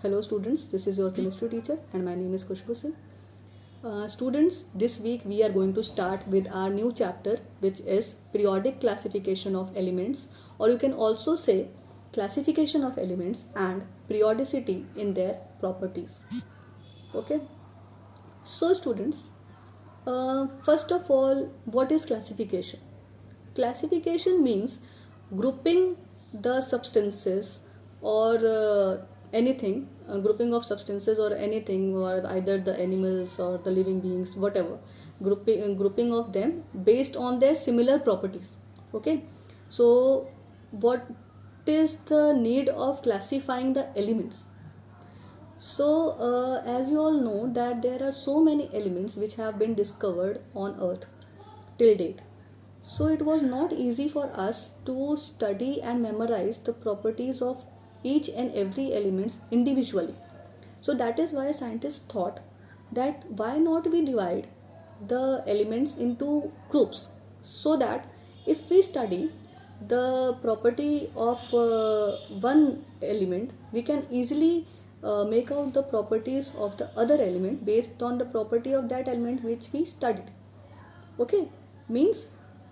Hello students, this is your chemistry teacher and my name is Khushbu Singh. Students, this week we are going to start with our new chapter, which is periodic classification of elements, or you can also say classification of elements and periodicity in their properties. Okay, so students, first of all, what is classification? Classification means grouping the substances or anything, grouping of substances or anything, or either the animals or the living beings, whatever, grouping of them based on their similar properties. Okay, so what is the need of classifying the elements? So as you all know that there are so many elements which have been discovered on earth till date. So it was not easy for us to study and memorize the properties of each and every element individually. So that is why scientists thought that why not we divide the elements into groups, so that if we study the property of one element, we can easily make out the properties of the other element based on the property of that element which we studied. Okay, means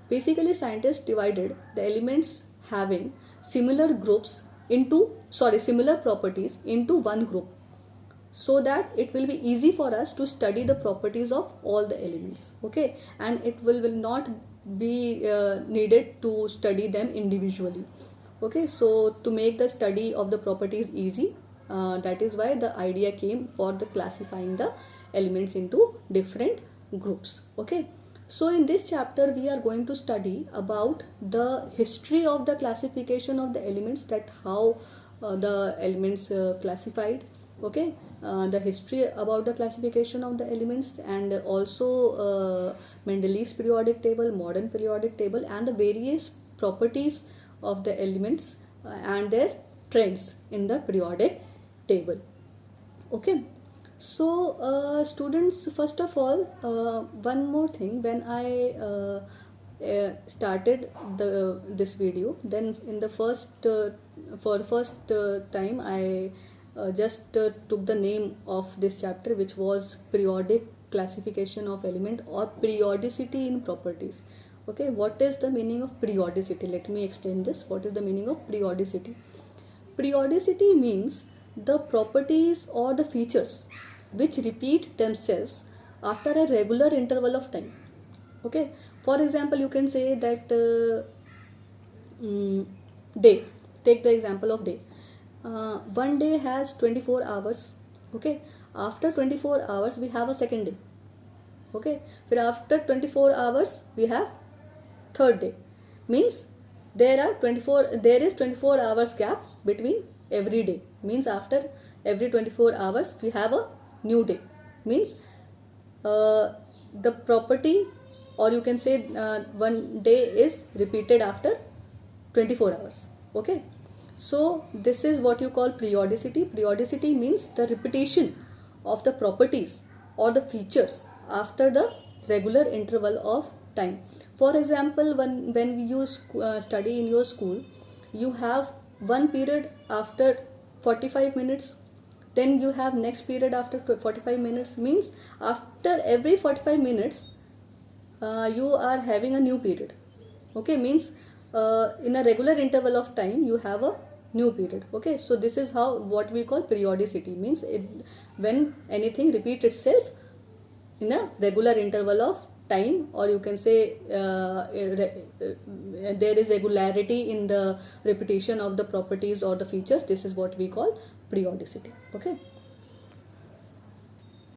basically scientists divided the elements having similar groups into similar properties into one group, so that it will be easy for us to study the properties of all the elements. Okay, and it will not be needed to study them individually. Okay, so to make the study of the properties easy, that is why the idea came for the classifying the elements into different groups. Okay, so in this chapter we are going to study about the history of the classification of the elements, that how the elements classified. Okay, the history about the classification of the elements, and also Mendeleev's periodic table, modern periodic table, and the various properties of the elements and their trends in the periodic table. Okay, so students, first of all, one more thing, when I started this video, then in the first for the first time I just took the name of this chapter, which was periodic classification of element or periodicity in properties. Okay, what is the meaning of periodicity? Let me explain this. What is the meaning of periodicity? Periodicity means the properties or the features which repeat themselves after a regular interval of time. Okay, for example, you can say that day. Take the example of day. One day has 24 hours. Okay, after 24 hours we have a second day. Okay, then after 24 hours we have third day. Means there is 24 hours gap between every day. Means after every 24 hours we have a new day. Means the property, or you can say one day is repeated after 24 hours. Okay, so this is what you call periodicity. Periodicity means the repetition of the properties or the features after the regular interval of time. For example, when you study in your school, you have one period after 45 minutes, then you have next period after 45 minutes. Means after every 45 minutes you are having a new period. Okay, means in a regular interval of time you have a new period. Okay, so this is how what we call periodicity. Means when anything repeats itself in a regular interval of time, or you can say there is regularity in the repetition of the properties or the features. This is what we call periodicity. Okay.